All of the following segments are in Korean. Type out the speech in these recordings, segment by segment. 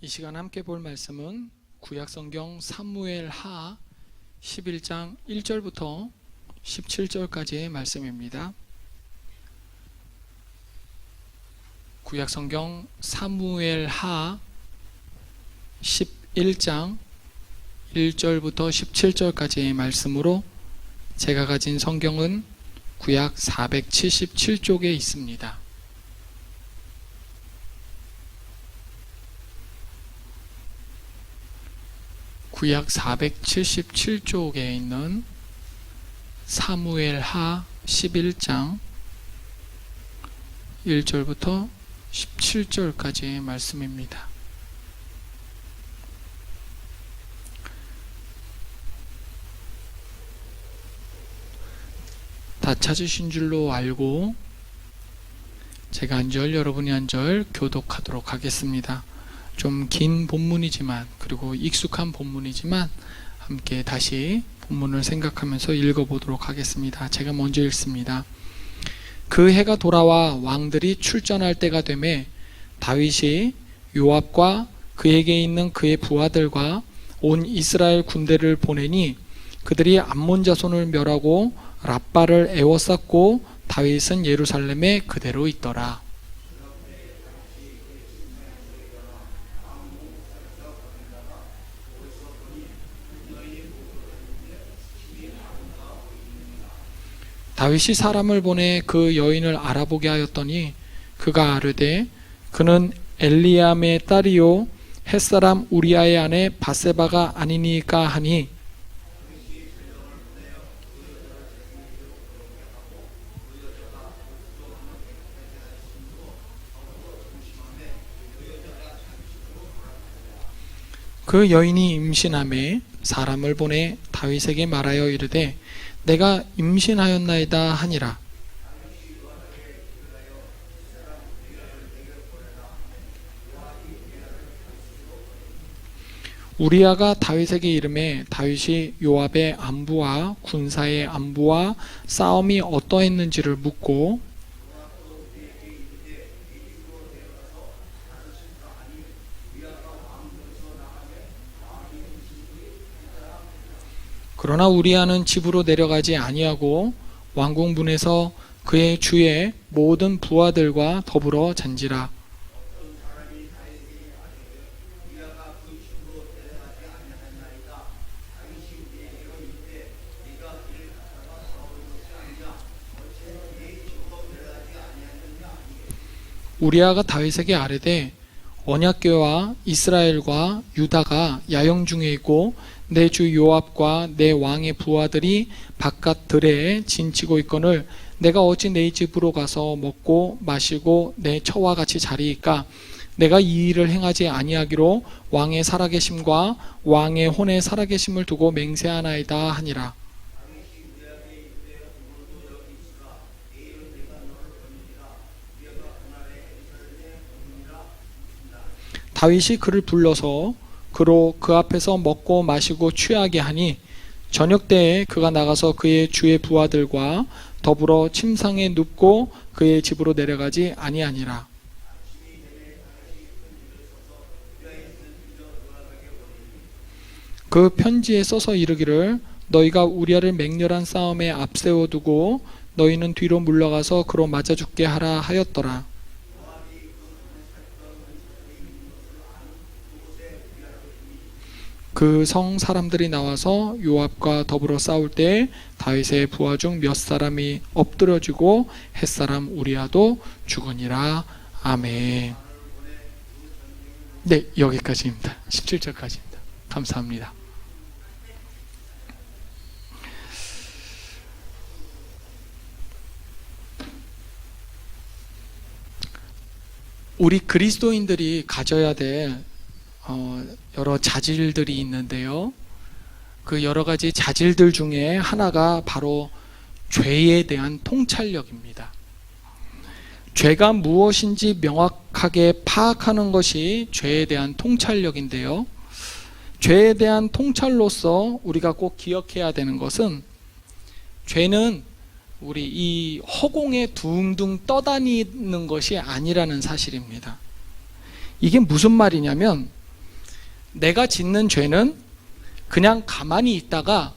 이 시간 함께 볼 말씀은 구약성경 사무엘하 11장 1절부터 17절까지의 말씀입니다. 구약성경 사무엘하 11장 1절부터 17절까지의 말씀으로 제가 가진 성경은 구약 477쪽에 있습니다. 구약 477쪽에 있는 사무엘하 11장 1절부터 17절까지의 말씀입니다. 다 찾으신 줄로 알고 제가 한 절 여러분이 한 절 교독하도록 하겠습니다. 좀 긴 본문이지만 그리고 익숙한 본문이지만 함께 다시 본문을 생각하면서 읽어보도록 하겠습니다. 제가 먼저 읽습니다. 그 해가 돌아와 왕들이 출전할 때가 되매 다윗이 요압과 그에게 있는 그의 부하들과 온 이스라엘 군대를 보내니 그들이 암몬 자손을 멸하고 랍바를 에워쌌고 다윗은 예루살렘에 그대로 있더라. 다윗이 사람을 보내 그 여인을 알아보게 하였더니 그가 아뢰되 그는 엘리암의 딸이요 햇사람 우리아의 아내 바세바가 아니니까 하니 그 여인이 임신하매 사람을 보내 다윗에게 말하여 이르되 내가 임신하였나이다 하니라. 우리아가 다윗에게 이르매 다윗이 요압의 안부와 군사의 안부와 싸움이 어떠했는지를 묻고 그러나 우리아는 집으로 내려가지 아니하고 왕궁문에서 그의 주의 모든 부하들과 더불어 잔지라. 우리아가 다윗에게 아뢰되 언약궤와 이스라엘과 유다가 야영 중에 있고 내 주 요압과 내 왕의 부하들이 바깥 들에 진치고 있거늘 내가 어찌 내 집으로 가서 먹고 마시고 내 처와 같이 자리이까. 내가 이 일을 행하지 아니하기로 왕의 살아계심과 왕의 혼의 살아계심을 두고 맹세하나이다 하니라. 다윗이 그를 불러서 그로 그 앞에서 먹고 마시고 취하게 하니 저녁 때에 그가 나가서 그의 주의 부하들과 더불어 침상에 눕고 그의 집으로 내려가지 아니하니라. 그 편지에 써서 이르기를 너희가 우리아를 맹렬한 싸움에 앞세워 두고 너희는 뒤로 물러가서 그로 맞아 죽게 하라 하였더라. 그 성 사람들이 나와서 요압과 더불어 싸울 때 다윗의 부하 중 몇 사람이 엎드려지고 햇사람 우리아도 죽으니라. 아멘. 네, 여기까지입니다. 17절까지입니다. 감사합니다. 우리 그리스도인들이 가져야 될 여러 자질들이 있는데요. 그 여러 가지 자질들 중에 하나가 바로 죄에 대한 통찰력입니다. 죄가 무엇인지 명확하게 파악하는 것이 죄에 대한 통찰력인데요. 죄에 대한 통찰로서 우리가 꼭 기억해야 되는 것은 죄는 우리 이 허공에 둥둥 떠다니는 것이 아니라는 사실입니다. 이게 무슨 말이냐면 내가 짓는 죄는 그냥 가만히 있다가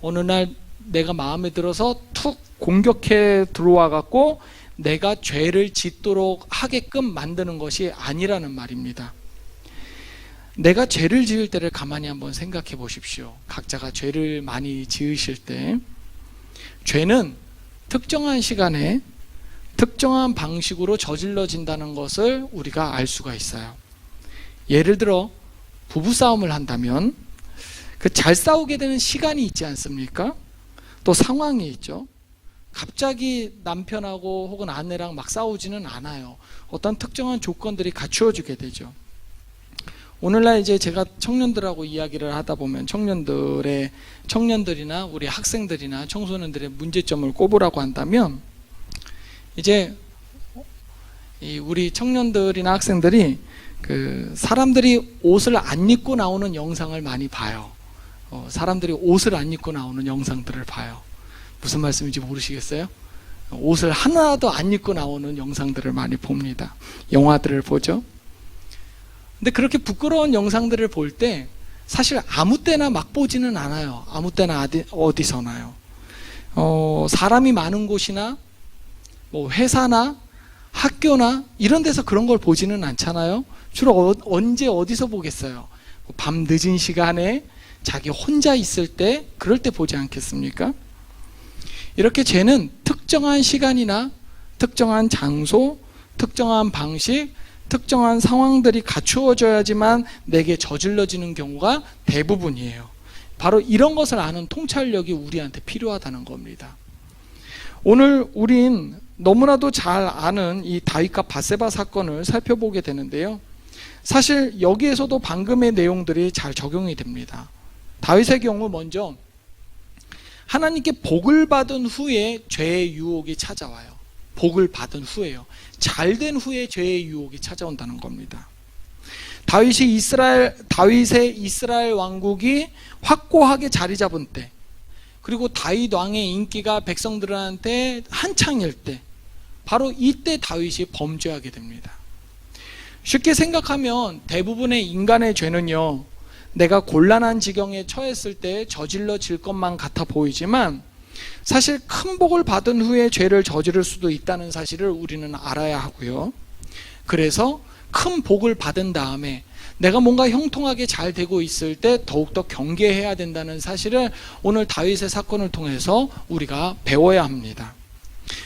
어느 날 내가 마음에 들어서 툭 공격해 들어와 갖고 내가 죄를 짓도록 하게끔 만드는 것이 아니라는 말입니다. 내가 죄를 지을 때를 가만히 한번 생각해 보십시오. 각자가 죄를 많이 지으실 때 죄는 특정한 시간에 특정한 방식으로 저질러진다는 것을 우리가 알 수가 있어요. 예를 들어 부부싸움을 한다면 그 잘 싸우게 되는 시간이 있지 않습니까? 또 상황이 있죠. 갑자기 남편하고 혹은 아내랑 막 싸우지는 않아요. 어떤 특정한 조건들이 갖추어지게 되죠. 오늘날 이제 제가 청년들하고 이야기를 하다 보면 청년들이나 우리 학생들이나 청소년들의 문제점을 꼽으라고 한다면 이제 우리 청년들이나 학생들이 그 사람들이 옷을 안 입고 나오는 영상을 많이 봐요. 사람들이 옷을 안 입고 나오는 영상들을 봐요. 무슨 말씀인지 모르시겠어요? 옷을 하나도 안 입고 나오는 영상들을 많이 봅니다. 영화들을 보죠. 근데 그렇게 부끄러운 영상들을 볼 때 사실 아무 때나 막 보지는 않아요. 아무 때나 어디서나요. 사람이 많은 곳이나 뭐 회사나 학교나 이런 데서 그런 걸 보지는 않잖아요. 주로 언제 어디서 보겠어요? 밤 늦은 시간에 자기 혼자 있을 때, 그럴 때 보지 않겠습니까? 이렇게 죄는 특정한 시간이나 특정한 장소, 특정한 방식, 특정한 상황들이 갖추어져야지만 내게 저질러지는 경우가 대부분이에요. 바로 이런 것을 아는 통찰력이 우리한테 필요하다는 겁니다. 오늘 우린 너무나도 잘 아는 이 다윗과 밧세바 사건을 살펴보게 되는데요. 사실 여기에서도 방금의 내용들이 잘 적용이 됩니다. 다윗의 경우 먼저 하나님께 복을 받은 후에 죄의 유혹이 찾아와요. 복을 받은 후에요. 잘된 후에 죄의 유혹이 찾아온다는 겁니다. 다윗의 이스라엘 왕국이 확고하게 자리 잡은 때, 그리고 다윗 왕의 인기가 백성들한테 한창일 때, 바로 이때 다윗이 범죄하게 됩니다. 쉽게 생각하면 대부분의 인간의 죄는요, 내가 곤란한 지경에 처했을 때 저질러질 것만 같아 보이지만 사실 큰 복을 받은 후에 죄를 저지를 수도 있다는 사실을 우리는 알아야 하고요. 그래서 큰 복을 받은 다음에 내가 뭔가 형통하게 잘 되고 있을 때 더욱더 경계해야 된다는 사실을 오늘 다윗의 사건을 통해서 우리가 배워야 합니다.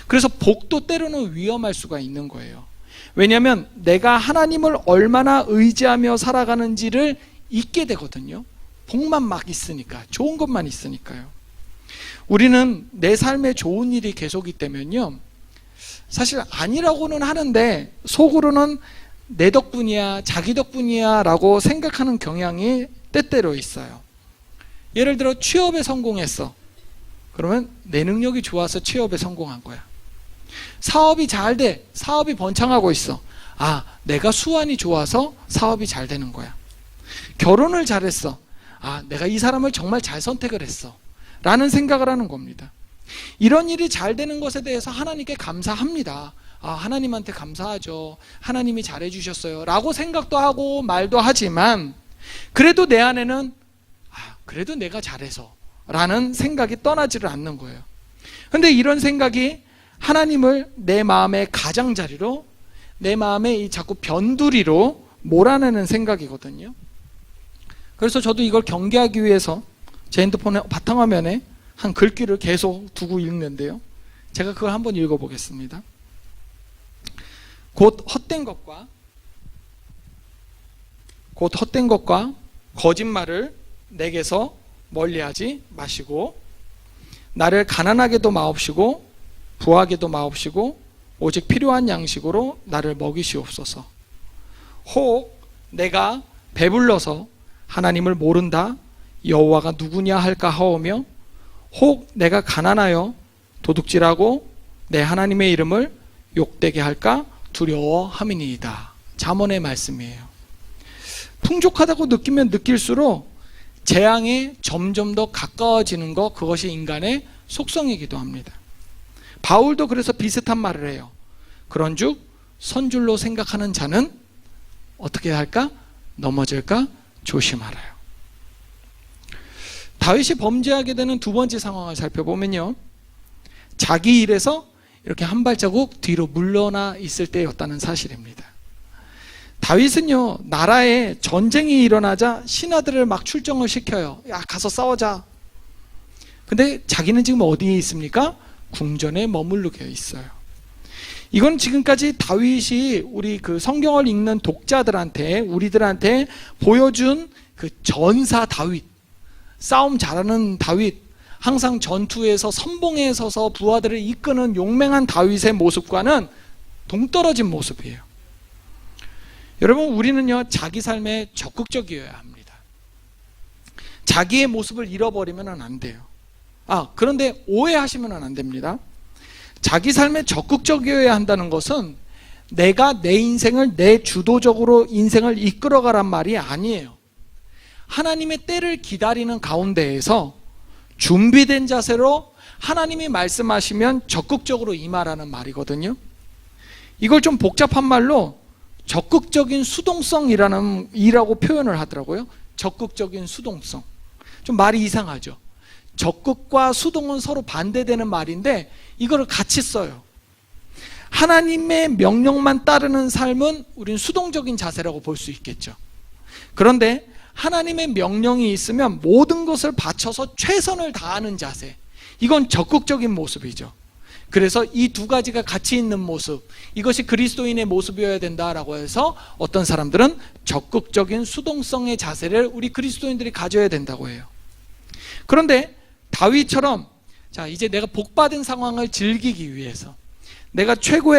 그래서 복도 때로는 위험할 수가 있는 거예요. 왜냐하면 내가 하나님을 얼마나 의지하며 살아가는지를 잊게 되거든요. 복만 막 있으니까, 좋은 것만 있으니까요. 우리는 내 삶에 좋은 일이 계속 있다면요, 사실 아니라고는 하는데 속으로는 내 덕분이야, 자기 덕분이야 라고 생각하는 경향이 때때로 있어요. 예를 들어 취업에 성공했어. 그러면 내 능력이 좋아서 취업에 성공한 거야. 사업이 잘 돼. 사업이 번창하고 있어. 아, 내가 수완이 좋아서 사업이 잘 되는 거야. 결혼을 잘했어. 아, 내가 이 사람을 정말 잘 선택을 했어 라는 생각을 하는 겁니다. 이런 일이 잘 되는 것에 대해서 하나님께 감사합니다. 아, 하나님한테 감사하죠. 하나님이 잘해주셨어요 라고 생각도 하고 말도 하지만 그래도 내 안에는 그래도 내가 잘해서 라는 생각이 떠나지를 않는 거예요. 근데 이런 생각이 하나님을 내 마음의 가장자리로, 내 마음의 이 자꾸 변두리로 몰아내는 생각이거든요. 그래서 저도 이걸 경계하기 위해서 제 핸드폰의 바탕화면에 한 글귀를 계속 두고 읽는데요. 제가 그걸 한번 읽어보겠습니다. 곧 헛된 것과 거짓말을 내게서 멀리하지 마시고 나를 가난하게도 마옵시고 부하게도 마옵시고 오직 필요한 양식으로 나를 먹이시옵소서. 혹 내가 배불러서 하나님을 모른다 여호와가 누구냐 할까 하오며 혹 내가 가난하여 도둑질하고 내 하나님의 이름을 욕되게 할까 두려워함이니이다. 잠언의 말씀이에요. 풍족하다고 느끼면 느낄수록 재앙에 점점 더 가까워지는 것, 그것이 인간의 속성이기도 합니다. 바울도 그래서 비슷한 말을 해요. 그런즉 선줄로 생각하는 자는 어떻게 할까? 넘어질까? 조심하라요. 다윗이 범죄하게 되는 두 번째 상황을 살펴보면요, 자기 일에서 이렇게 한 발자국 뒤로 물러나 있을 때였다는 사실입니다. 다윗은요, 나라에 전쟁이 일어나자 신하들을 막 출정을 시켜요. 야, 가서 싸우자. 근데 자기는 지금 어디에 있습니까? 궁전에 머무르게 있어요. 이건 지금까지 다윗이 우리 그 성경을 읽는 독자들한테, 우리들한테 보여준 그 전사 다윗, 싸움 잘하는 다윗, 항상 전투에서 선봉에 서서 부하들을 이끄는 용맹한 다윗의 모습과는 동떨어진 모습이에요. 여러분, 우리는요, 자기 삶에 적극적이어야 합니다. 자기의 모습을 잃어버리면 안 돼요. 그런데 오해하시면 안 됩니다. 자기 삶에 적극적이어야 한다는 것은 내가 내 인생을 내 주도적으로 인생을 이끌어가란 말이 아니에요. 하나님의 때를 기다리는 가운데에서 준비된 자세로 하나님이 말씀하시면 적극적으로 임하라는 말이거든요. 이걸 좀 복잡한 말로 적극적인 수동성이라고 표현을 하더라고요. 적극적인 수동성. 좀 말이 이상하죠. 적극과 수동은 서로 반대되는 말인데 이거를 같이 써요. 하나님의 명령만 따르는 삶은 우린 수동적인 자세라고 볼 수 있겠죠. 그런데 하나님의 명령이 있으면 모든 것을 바쳐서 최선을 다하는 자세, 이건 적극적인 모습이죠. 그래서 이 두 가지가 같이 있는 모습, 이것이 그리스도인의 모습이어야 된다라고 해서 어떤 사람들은 적극적인 수동성의 자세를 우리 그리스도인들이 가져야 된다고 해요. 그런데 다윗처럼, 자, 이제 내가 복받은 상황을 즐기기 위해서, 내가 최고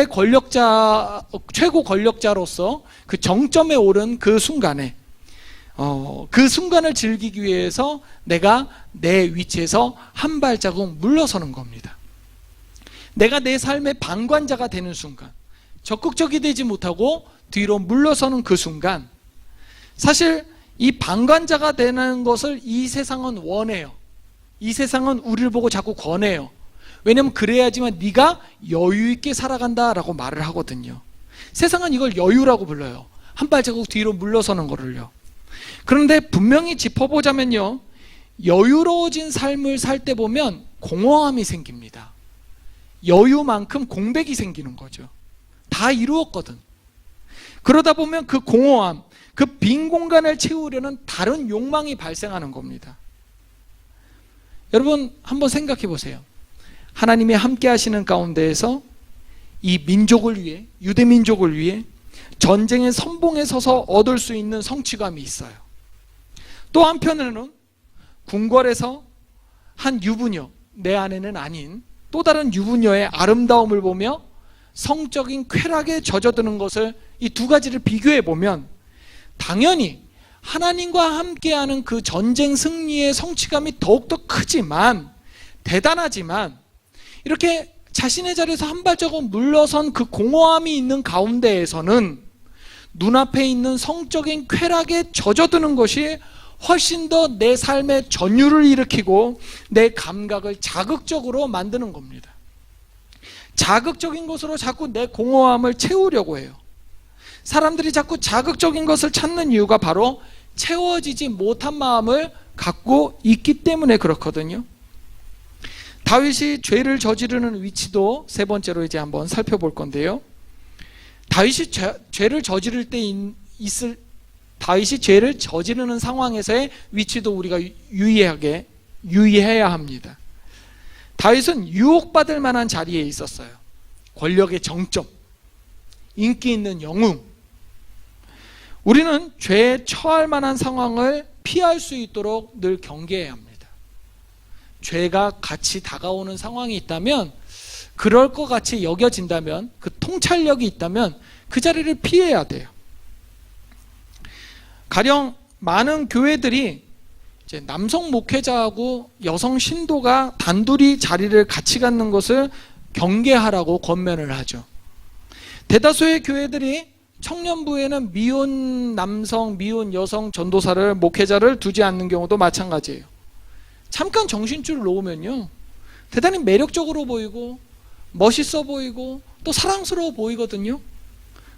권력자로서 그 정점에 오른 그 순간에, 그 순간을 즐기기 위해서 내가 내 위치에서 한 발자국 물러서는 겁니다. 내가 내 삶의 방관자가 되는 순간, 적극적이 되지 못하고 뒤로 물러서는 그 순간, 사실 이 방관자가 되는 것을 이 세상은 원해요. 이 세상은 우리를 보고 자꾸 권해요. 왜냐하면 그래야지만 네가 여유 있게 살아간다라고 말을 하거든요. 세상은 이걸 여유라고 불러요. 한 발자국 뒤로 물러서는 거를요. 그런데 분명히 짚어보자면요, 여유로워진 삶을 살 때 보면 공허함이 생깁니다. 여유만큼 공백이 생기는 거죠. 다 이루었거든. 그러다 보면 그 공허함, 그 빈 공간을 채우려는 다른 욕망이 발생하는 겁니다. 여러분, 한번 생각해 보세요. 하나님이 함께 하시는 가운데에서 이 민족을 위해, 유대 민족을 위해 전쟁의 선봉에 서서 얻을 수 있는 성취감이 있어요. 또 한편으로는 궁궐에서 한 유부녀, 내 아내는 아닌 또 다른 유부녀의 아름다움을 보며 성적인 쾌락에 젖어드는 것을, 이 두 가지를 비교해 보면 당연히 하나님과 함께하는 그 전쟁 승리의 성취감이 더욱더 크지만, 대단하지만, 이렇게 자신의 자리에서 한 발자국 물러선 그 공허함이 있는 가운데에서는 눈앞에 있는 성적인 쾌락에 젖어드는 것이 훨씬 더 내 삶의 전율을 일으키고 내 감각을 자극적으로 만드는 겁니다. 자극적인 것으로 자꾸 내 공허함을 채우려고 해요. 사람들이 자꾸 자극적인 것을 찾는 이유가 바로 채워지지 못한 마음을 갖고 있기 때문에 그렇거든요. 다윗이 죄를 저지르는 위치도 세 번째로 이제 한번 살펴볼 건데요. 다윗이 죄를 저지를 때 다윗이 죄를 저지르는 상황에서의 위치도 우리가 유의해야 합니다. 다윗은 유혹받을 만한 자리에 있었어요. 권력의 정점, 인기 있는 영웅. 우리는 죄에 처할 만한 상황을 피할 수 있도록 늘 경계해야 합니다. 죄가 같이 다가오는 상황이 있다면, 그럴 것 같이 여겨진다면, 그 통찰력이 있다면 그 자리를 피해야 돼요. 가령 많은 교회들이 이제 남성 목회자하고 여성 신도가 단둘이 자리를 같이 갖는 것을 경계하라고 권면을 하죠. 대다수의 교회들이 청년부에는 미혼 남성, 미혼 여성 전도사를, 목회자를 두지 않는 경우도 마찬가지예요. 잠깐 정신줄을 놓으면요, 대단히 매력적으로 보이고 멋있어 보이고 또 사랑스러워 보이거든요.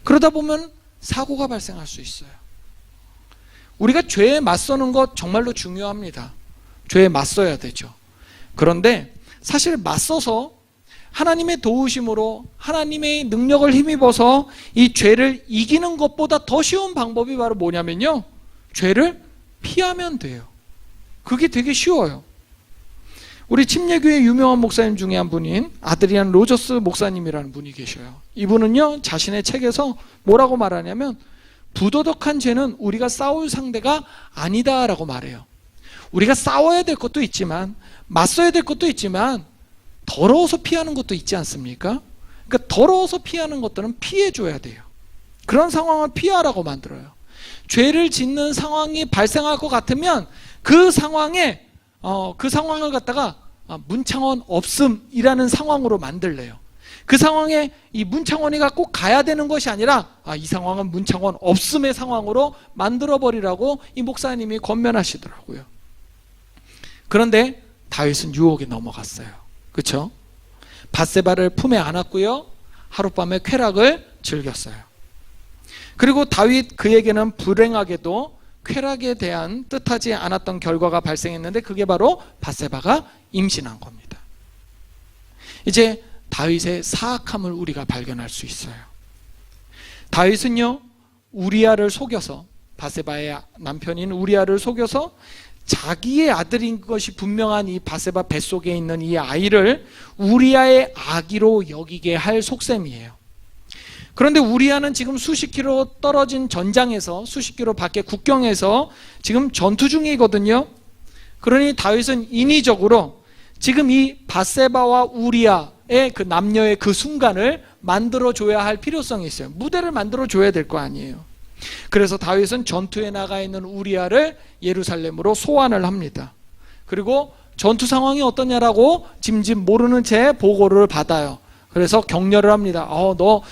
그러다 보면 사고가 발생할 수 있어요. 우리가 죄에 맞서는 것 정말로 중요합니다. 죄에 맞서야 되죠. 그런데 사실 맞서서 하나님의 도우심으로 하나님의 능력을 힘입어서 이 죄를 이기는 것보다 더 쉬운 방법이 바로 뭐냐면요, 죄를 피하면 돼요. 그게 되게 쉬워요. 우리 침례교회 유명한 목사님 중에 한 분인 아드리안 로저스 목사님이라는 분이 계셔요. 이분은요, 자신의 책에서 뭐라고 말하냐면, 부도덕한 죄는 우리가 싸울 상대가 아니다라고 말해요. 우리가 싸워야 될 것도 있지만, 맞서야 될 것도 있지만, 더러워서 피하는 것도 있지 않습니까? 그러니까 더러워서 피하는 것들은 피해줘야 돼요. 그런 상황을 피하라고 만들어요. 죄를 짓는 상황이 발생할 것 같으면 그 상황을 갖다가 문창원 없음이라는 상황으로 만들래요. 그 상황에 이 문창원이가 꼭 가야 되는 것이 아니라 이 상황은 문창원 없음의 상황으로 만들어버리라고 이 목사님이 권면하시더라고요. 그런데 다윗은 유혹에 넘어갔어요. 그렇죠? 밧세바를 품에 안았고요, 하룻밤에 쾌락을 즐겼어요. 그리고 다윗 그에게는 불행하게도 쾌락에 대한 뜻하지 않았던 결과가 발생했는데, 그게 바로 밧세바가 임신한 겁니다. 이제 다윗의 사악함을 우리가 발견할 수 있어요. 다윗은요, 우리아를 속여서, 밧세바의 남편인 우리아를 속여서 자기의 아들인 것이 분명한 이 밧세바 뱃속에 있는 이 아이를 우리아의 아기로 여기게 할 속셈이에요. 그런데 우리아는 지금 수십 킬로 떨어진 전장에서, 수십 킬로 밖에 국경에서 지금 전투 중이거든요. 그러니 다윗은 인위적으로 지금 이 밧세바와 우리아의 그 남녀의 그 순간을 만들어줘야 할 필요성이 있어요. 무대를 만들어줘야 될 거 아니에요. 그래서 다윗은 전투에 나가 있는 우리아를 예루살렘으로 소환을 합니다. 그리고 전투 상황이 어떠냐라고 짐짓 모르는 채 보고를 받아요. 그래서 격려를 합니다. 너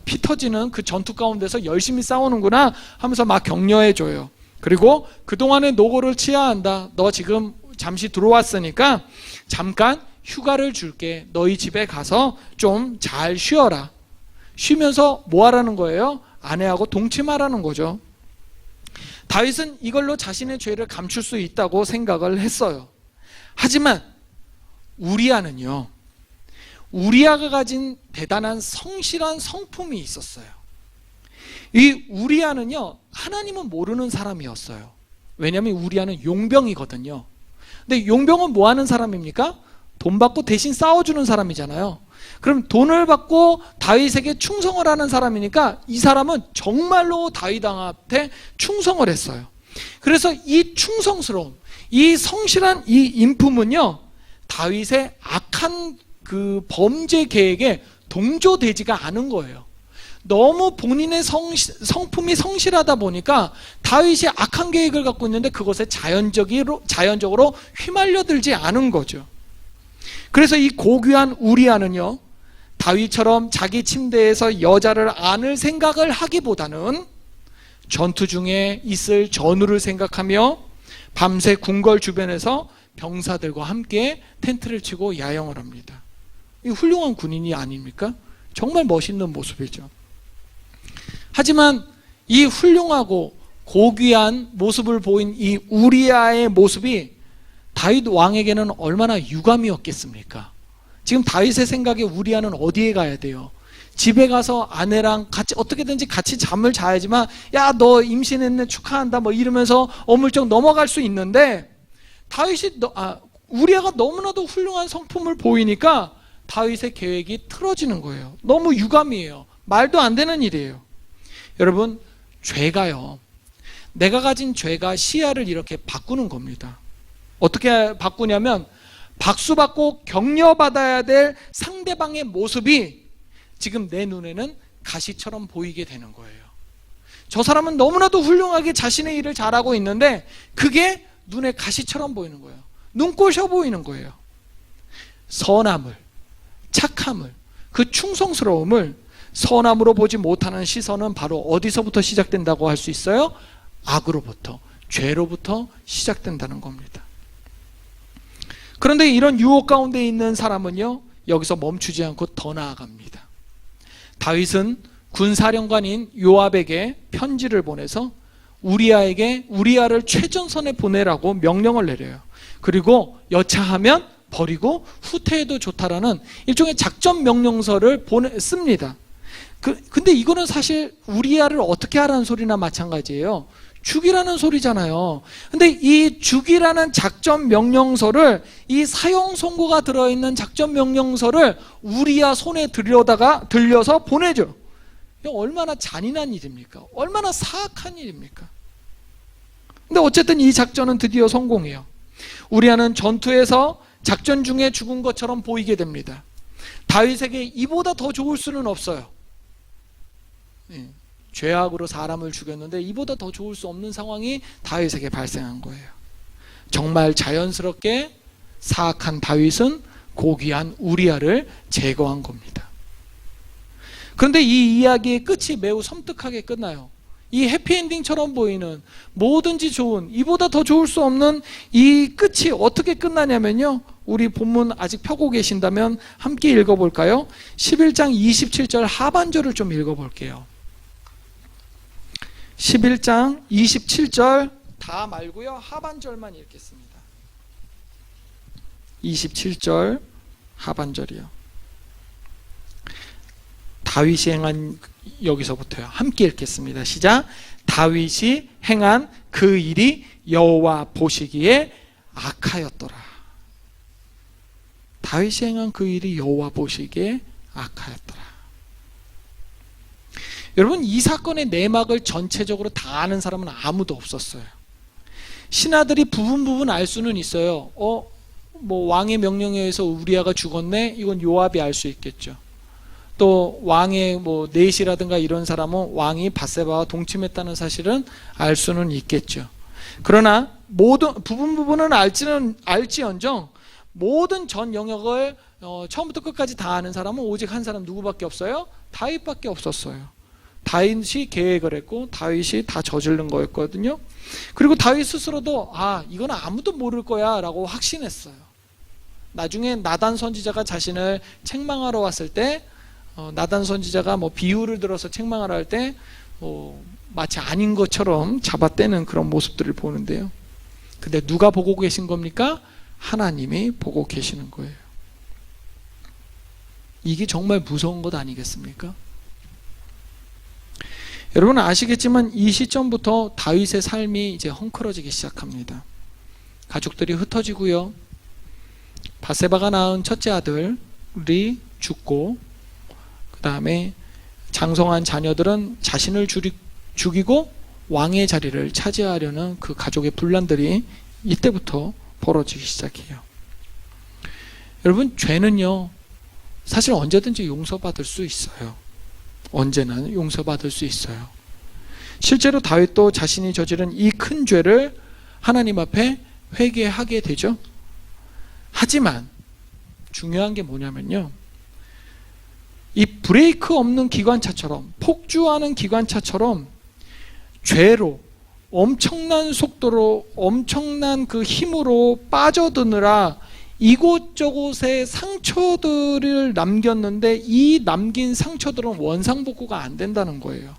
피 터지는 그 전투 가운데서 열심히 싸우는구나 하면서 막 격려해줘요. 그리고 그동안의 노고를 치아야 한다. 너 지금 잠시 들어왔으니까 잠깐 휴가를 줄게. 너희 집에 가서 좀 잘 쉬어라. 쉬면서 뭐 하라는 거예요? 아내하고 동침하라는 거죠. 다윗은 이걸로 자신의 죄를 감출 수 있다고 생각을 했어요. 하지만 우리아는요, 우리아가 가진 대단한 성실한 성품이 있었어요. 이 우리아는요, 하나님은 모르는 사람이었어요. 왜냐하면 우리아는 용병이거든요. 근데 용병은 뭐 하는 사람입니까? 돈 받고 대신 싸워주는 사람이잖아요. 그럼 돈을 받고 다윗에게 충성을 하는 사람이니까 이 사람은 정말로 다윗 앞에 충성을 했어요. 그래서 이 충성스러움, 이 성실한 이 인품은요, 다윗의 악한 그 범죄 계획에 동조되지가 않은 거예요. 너무 본인의 성품이 성실하다 보니까 다윗이 악한 계획을 갖고 있는데 그것에 자연적으로 휘말려들지 않은 거죠. 그래서 이 고귀한 우리아는요, 다윗처럼 자기 침대에서 여자를 안을 생각을 하기보다는 전투 중에 있을 전우를 생각하며 밤새 궁궐 주변에서 병사들과 함께 텐트를 치고 야영을 합니다. 이 훌륭한 군인이 아닙니까? 정말 멋있는 모습이죠. 하지만 이 훌륭하고 고귀한 모습을 보인 이 우리아의 모습이 다윗 왕에게는 얼마나 유감이었겠습니까? 지금 다윗의 생각에 우리아는 어디에 가야 돼요? 집에 가서 아내랑 같이 어떻게든지 같이 잠을 자야지만, 야, 너 임신했네, 축하한다, 뭐 이러면서 어물쩍 넘어갈 수 있는데, 우리아가 너무나도 훌륭한 성품을 보이니까 다윗의 계획이 틀어지는 거예요. 너무 유감이에요. 말도 안 되는 일이에요. 여러분, 죄가요, 내가 가진 죄가 시야를 이렇게 바꾸는 겁니다. 어떻게 바꾸냐면, 박수받고 격려받아야 될 상대방의 모습이 지금 내 눈에는 가시처럼 보이게 되는 거예요. 저 사람은 너무나도 훌륭하게 자신의 일을 잘하고 있는데 그게 눈에 가시처럼 보이는 거예요. 눈꼴셔 보이는 거예요. 선함을, 착함을, 그 충성스러움을 선함으로 보지 못하는 시선은 바로 어디서부터 시작된다고 할 수 있어요? 악으로부터, 죄로부터 시작된다는 겁니다. 그런데 이런 유혹 가운데 있는 사람은요, 여기서 멈추지 않고 더 나아갑니다. 다윗은 군사령관인 요압에게 편지를 보내서 우리아를 최전선에 보내라고 명령을 내려요. 그리고 여차하면 버리고 후퇴해도 좋다라는 일종의 작전 명령서를 씁니다. 근데 이거는 사실 우리아를 어떻게 하라는 소리나 마찬가지예요. 죽이라는 소리잖아요. 근데 이 죽이라는 작전 명령서를, 이 사형 선고가 들어있는 작전 명령서를 우리아 손에 들려서 보내죠. 이거 얼마나 잔인한 일입니까? 얼마나 사악한 일입니까? 근데 어쨌든 이 작전은 드디어 성공해요. 우리아는 전투에서 작전 중에 죽은 것처럼 보이게 됩니다. 다윗에게 이보다 더 좋을 수는 없어요. 죄악으로 사람을 죽였는데 이보다 더 좋을 수 없는 상황이 다윗에게 발생한 거예요. 정말 자연스럽게 사악한 다윗은 고귀한 우리아를 제거한 겁니다. 그런데 이 이야기의 끝이 매우 섬뜩하게 끝나요. 이 해피엔딩처럼 보이는 뭐든지 좋은, 이보다 더 좋을 수 없는 이 끝이 어떻게 끝나냐면요, 우리 본문 아직 펴고 계신다면 함께 읽어볼까요? 11장 27절 하반절을 좀 읽어볼게요. 11장 27절 다 말고요, 하반절만 읽겠습니다. 27절 하반절이요. 다윗이 행한, 여기서부터요. 함께 읽겠습니다. 시작. 다윗이 행한 그 일이 여호와 보시기에 악하였더라. 다윗이 행한 그 일이 여호와 보시기에 악하였더라. 여러분, 이 사건의 내막을 전체적으로 다 아는 사람은 아무도 없었어요. 신하들이 부분 알 수는 있어요. 뭐 왕의 명령에 의해서 우리아가 죽었네, 이건 요압이 알 수 있겠죠. 또 왕의 뭐 넷이라든가 이런 사람은 왕이 밧세바와 동침했다는 사실은 알 수는 있겠죠. 그러나 모든 부분은 알지언정 모든 전 영역을 처음부터 끝까지 다 아는 사람은 오직 한 사람, 누구밖에 없어요? 다윗밖에 없었어요. 다윗이 계획을 했고 다윗이 다 저지른 거였거든요. 그리고 다윗 스스로도 이건 아무도 모를 거야 라고 확신했어요. 나중에 나단 선지자가 자신을 책망하러 왔을 때, 나단 선지자가 뭐 비유를 들어서 책망을 할 때 마치 아닌 것처럼 잡아떼는 그런 모습들을 보는데요. 근데 누가 보고 계신 겁니까? 하나님이 보고 계시는 거예요. 이게 정말 무서운 것 아니겠습니까? 여러분 아시겠지만 이 시점부터 다윗의 삶이 이제 헝클어지기 시작합니다. 가족들이 흩어지고요, 밧세바가 낳은 첫째 아들이 죽고, 그 다음에 장성한 자녀들은 자신을 죽이고 왕의 자리를 차지하려는 그 가족의 분란들이 이때부터 벌어지기 시작해요. 여러분, 죄는요 사실 언제든지 용서받을 수 있어요. 언제나 용서받을 수 있어요. 실제로 다윗도 자신이 저지른 이 큰 죄를 하나님 앞에 회개하게 되죠. 하지만 중요한 게 뭐냐면요, 이 브레이크 없는 기관차처럼, 폭주하는 기관차처럼 죄로 엄청난 속도로, 엄청난 그 힘으로 빠져드느라 이곳저곳에 상처들을 남겼는데 이 남긴 상처들은 원상복구가 안 된다는 거예요.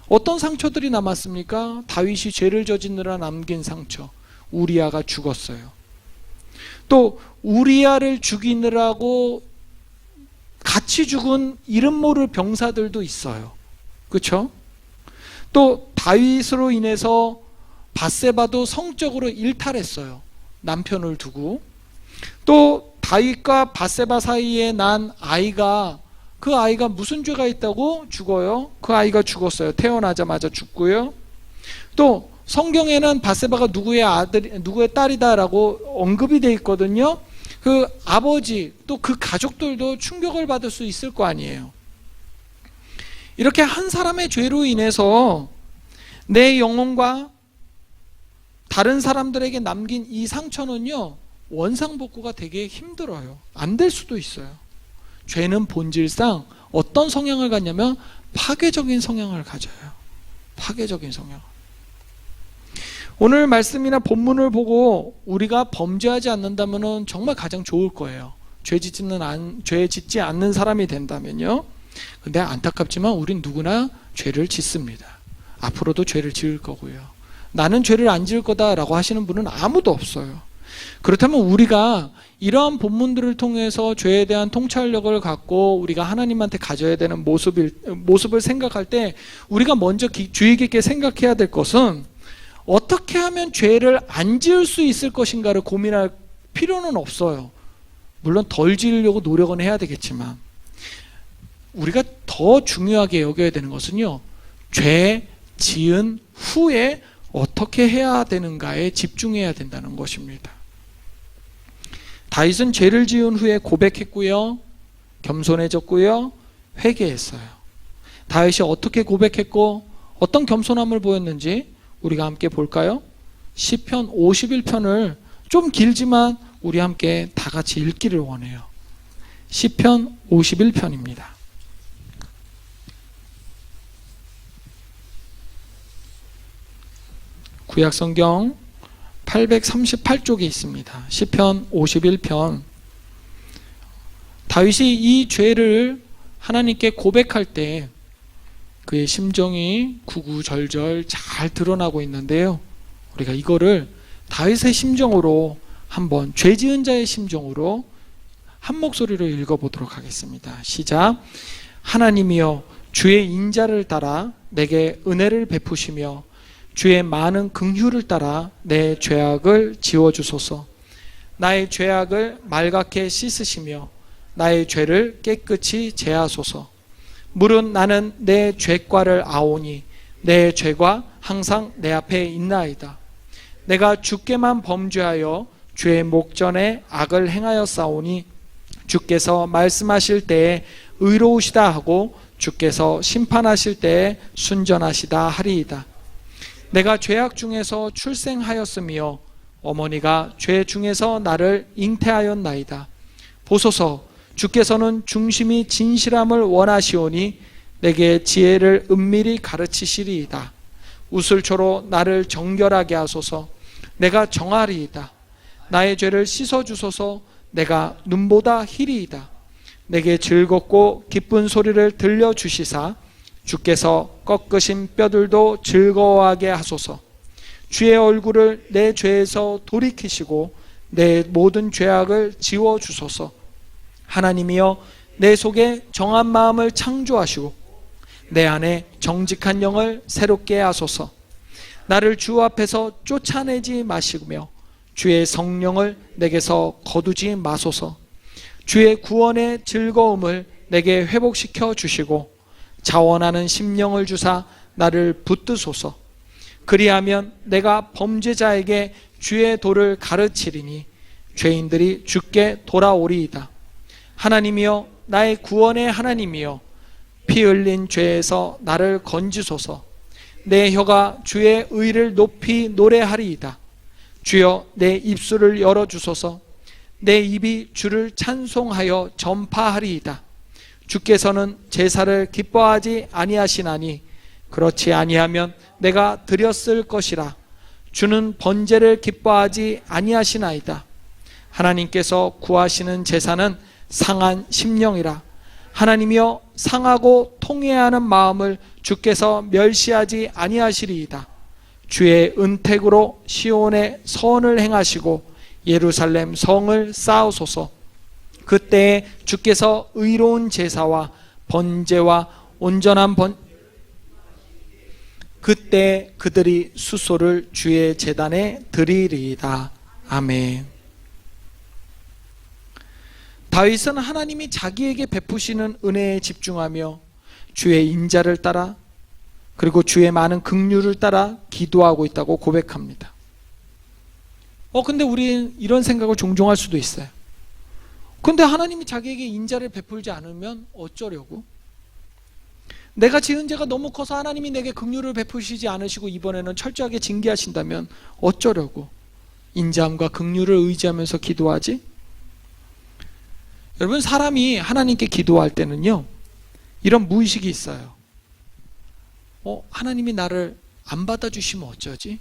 어떤 상처들이 남았습니까? 다윗이 죄를 저지르느라 남긴 상처, 우리아가 죽었어요. 또 우리아를 죽이느라고 같이 죽은 이름 모를 병사들도 있어요. 그렇죠? 또 다윗으로 인해서 밧세바도 성적으로 일탈했어요. 남편을 두고. 또 다윗과 밧세바 사이에 난 아이가, 그 아이가 무슨 죄가 있다고 죽어요? 그 아이가 죽었어요. 태어나자마자 죽고요. 또 성경에는 밧세바가 누구의 딸이다라고 언급이 되어 있거든요. 그 아버지 또 그 가족들도 충격을 받을 수 있을 거 아니에요. 이렇게 한 사람의 죄로 인해서 내 영혼과 다른 사람들에게 남긴 이 상처는요, 원상복구가 되게 힘들어요. 안 될 수도 있어요. 죄는 본질상 어떤 성향을 갖냐면 파괴적인 성향을 가져요. 파괴적인 성향. 오늘 말씀이나 본문을 보고 우리가 범죄하지 않는다면 정말 가장 좋을 거예요. 죄 짓지 않는 사람이 된다면요. 근데 안타깝지만 우린 누구나 죄를 짓습니다. 앞으로도 죄를 지을 거고요. 나는 죄를 안 지을 거다라고 하시는 분은 아무도 없어요. 그렇다면 우리가 이러한 본문들을 통해서 죄에 대한 통찰력을 갖고 우리가 하나님한테 가져야 되는 모습을 생각할 때 우리가 먼저 주의 깊게 생각해야 될 것은 어떻게 하면 죄를 안 지을 수 있을 것인가를 고민할 필요는 없어요. 물론 덜 지으려고 노력은 해야 되겠지만 우리가 더 중요하게 여겨야 되는 것은요, 죄 지은 후에 어떻게 해야 되는가에 집중해야 된다는 것입니다. 다윗은 죄를 지은 후에 고백했고요, 겸손해졌고요, 회개했어요. 다윗이 어떻게 고백했고 어떤 겸손함을 보였는지 우리가 함께 볼까요? 시편 51편을 좀 길지만 우리 함께 다 같이 읽기를 원해요. 시편 51편입니다. 구약성경 838쪽에 있습니다. 시편 51편. 다윗이 이 죄를 하나님께 고백할 때 그의 심정이 구구절절 잘 드러나고 있는데요, 우리가 이거를 다윗의 심정으로 한번, 죄 지은 자의 심정으로 한 목소리로 읽어보도록 하겠습니다. 시작. 하나님이여, 주의 인자를 따라 내게 은혜를 베푸시며 주의 많은 긍휼을 따라 내 죄악을 지워주소서. 나의 죄악을 말갛게 씻으시며 나의 죄를 깨끗이 제하소서. 물은 나는 내 죄과를 아오니 내 죄가 항상 내 앞에 있나이다. 내가 주께만 범죄하여 주의 목전에 악을 행하였사오니 주께서 말씀하실 때에 의로우시다 하고 주께서 심판하실 때에 순전하시다 하리이다. 내가 죄악 중에서 출생하였으며 어머니가 죄 중에서 나를 잉태하였나이다. 보소서, 주께서는 중심이 진실함을 원하시오니 내게 지혜를 은밀히 가르치시리이다. 우슬초로 나를 정결하게 하소서. 내가 정하리이다. 나의 죄를 씻어주소서. 내가 눈보다 희리이다. 내게 즐겁고 기쁜 소리를 들려주시사 주께서 꺾으신 뼈들도 즐거워하게 하소서. 주의 얼굴을 내 죄에서 돌이키시고 내 모든 죄악을 지워주소서. 하나님이여, 내 속에 정한 마음을 창조하시고 내 안에 정직한 영을 새롭게 하소서. 나를 주 앞에서 쫓아내지 마시며 주의 성령을 내게서 거두지 마소서. 주의 구원의 즐거움을 내게 회복시켜 주시고 자원하는 심령을 주사 나를 붙드소서. 그리하면 내가 범죄자에게 주의 도를 가르치리니 죄인들이 주께 돌아오리이다. 하나님이여, 나의 구원의 하나님이여, 피 흘린 죄에서 나를 건지소서. 내 혀가 주의 의를 높이 노래하리이다. 주여, 내 입술을 열어주소서. 내 입이 주를 찬송하여 전파하리이다. 주께서는 제사를 기뻐하지 아니하시나니 그렇지 아니하면 내가 드렸을 것이라. 주는 번제를 기뻐하지 아니하시나이다. 하나님께서 구하시는 제사는 상한 심령이라. 하나님이여, 상하고 통회하는 마음을 주께서 멸시하지 아니하시리이다. 주의 은택으로 시온에 선을 행하시고 예루살렘 성을 쌓으소서. 그때에 주께서 의로운 제사와 번제와 온전한 그때 그들이 수소를 주의 제단에 드리리이다. 아멘. 다윗은 하나님이 자기에게 베푸시는 은혜에 집중하며 주의 인자를 따라 그리고 주의 많은 긍휼을 따라 기도하고 있다고 고백합니다. 근데 우리는 이런 생각을 종종 할 수도 있어요. 근데 하나님이 자기에게 인자를 베풀지 않으면 어쩌려고? 내가 지은 죄가 너무 커서 하나님이 내게 긍휼을 베푸시지 않으시고 이번에는 철저하게 징계하신다면 어쩌려고 인자함과 긍휼을 의지하면서 기도하지? 여러분, 사람이 하나님께 기도할 때는요, 이런 무의식이 있어요. 하나님이 나를 안 받아주시면 어쩌지?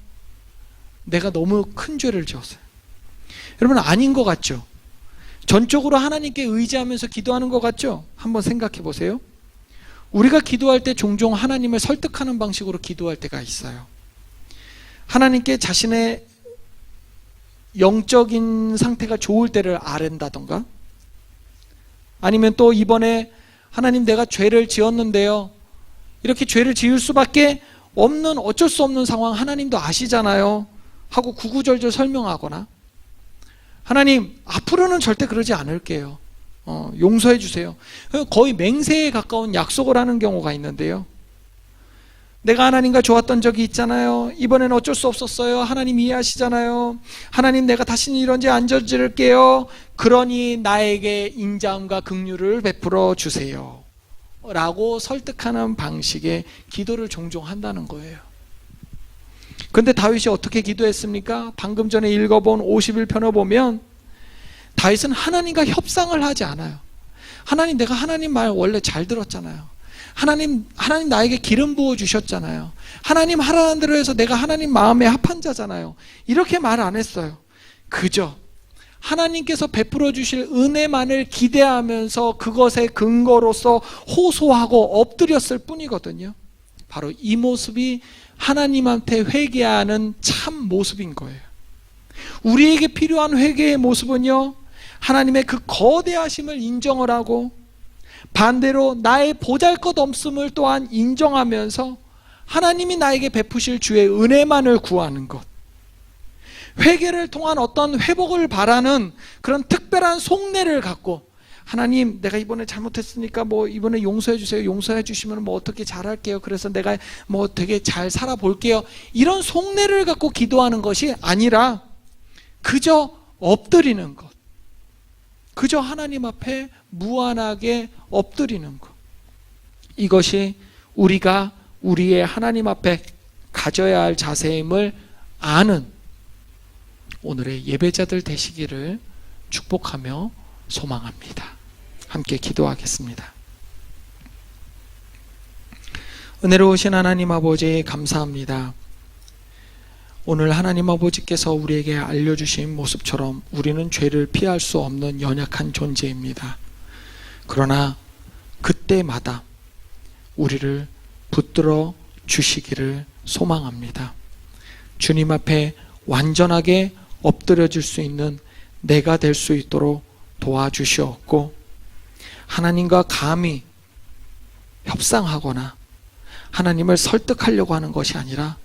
내가 너무 큰 죄를 지었어요. 여러분, 아닌 것 같죠? 전적으로 하나님께 의지하면서 기도하는 것 같죠? 한번 생각해 보세요. 우리가 기도할 때 종종 하나님을 설득하는 방식으로 기도할 때가 있어요. 하나님께 자신의 영적인 상태가 좋을 때를 아랜다던가, 아니면 또 이번에 하나님 내가 죄를 지었는데요, 이렇게 죄를 지을 수밖에 없는 어쩔 수 없는 상황 하나님도 아시잖아요 하고 구구절절 설명하거나, 하나님 앞으로는 절대 그러지 않을게요, 용서해 주세요. 거의 맹세에 가까운 약속을 하는 경우가 있는데요, 내가 하나님과 좋았던 적이 있잖아요, 이번에는 어쩔 수 없었어요, 하나님 이해하시잖아요, 하나님 내가 다시는 이런 죄 안 저지를게요, 그러니 나에게 인자함과 긍휼을 베풀어 주세요 라고 설득하는 방식의 기도를 종종 한다는 거예요. 근데 다윗이 어떻게 기도했습니까? 방금 전에 읽어본 51편을 보면 다윗은 하나님과 협상을 하지 않아요. 하나님, 내가 하나님 말 원래 잘 들었잖아요. 하나님 나에게 기름 부어 주셨잖아요. 하나님 하라는 대로 해서 내가 하나님 마음에 합한 자잖아요. 이렇게 말 안 했어요. 그저 하나님께서 베풀어 주실 은혜만을 기대하면서 그것의 근거로서 호소하고 엎드렸을 뿐이거든요. 바로 이 모습이 하나님한테 회개하는 참 모습인 거예요. 우리에게 필요한 회개의 모습은요, 하나님의 그 거대하심을 인정을 하고 반대로 나의 보잘것없음을 또한 인정하면서 하나님이 나에게 베푸실 주의 은혜만을 구하는 것, 회개를 통한 어떤 회복을 바라는 그런 특별한 속내를 갖고, 하나님 내가 이번에 잘못했으니까 뭐 이번에 용서해 주세요, 용서해 주시면 뭐 어떻게 잘할게요, 그래서 내가 뭐 되게 잘 살아볼게요, 이런 속내를 갖고 기도하는 것이 아니라 그저 엎드리는 것, 그저 하나님 앞에 무한하게 엎드리는 것, 이것이 우리가 우리의 하나님 앞에 가져야 할 자세임을 아는 오늘의 예배자들 되시기를 축복하며 소망합니다. 함께 기도하겠습니다. 은혜로우신 하나님 아버지, 감사합니다. 오늘 하나님 아버지께서 우리에게 알려주신 모습처럼 우리는 죄를 피할 수 없는 연약한 존재입니다. 그러나 그때마다 우리를 붙들어 주시기를 소망합니다. 주님 앞에 완전하게 엎드려질 수 있는 내가 될 수 있도록 도와주시옵고, 하나님과 감히 협상하거나 하나님을 설득하려고 하는 것이 아니라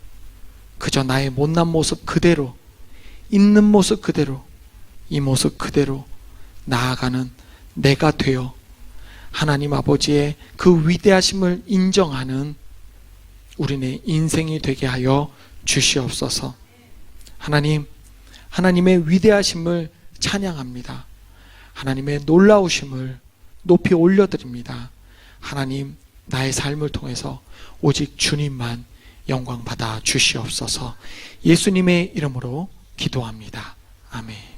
그저 나의 못난 모습 그대로, 있는 모습 그대로, 이 모습 그대로 나아가는 내가 되어 하나님 아버지의 그 위대하심을 인정하는 우리네 인생이 되게 하여 주시옵소서. 하나님, 하나님의 위대하심을 찬양합니다. 하나님의 놀라우심을 높이 올려드립니다. 하나님, 나의 삶을 통해서 오직 주님만 영광 받아 주시옵소서. 예수님의 이름으로 기도합니다. 아멘.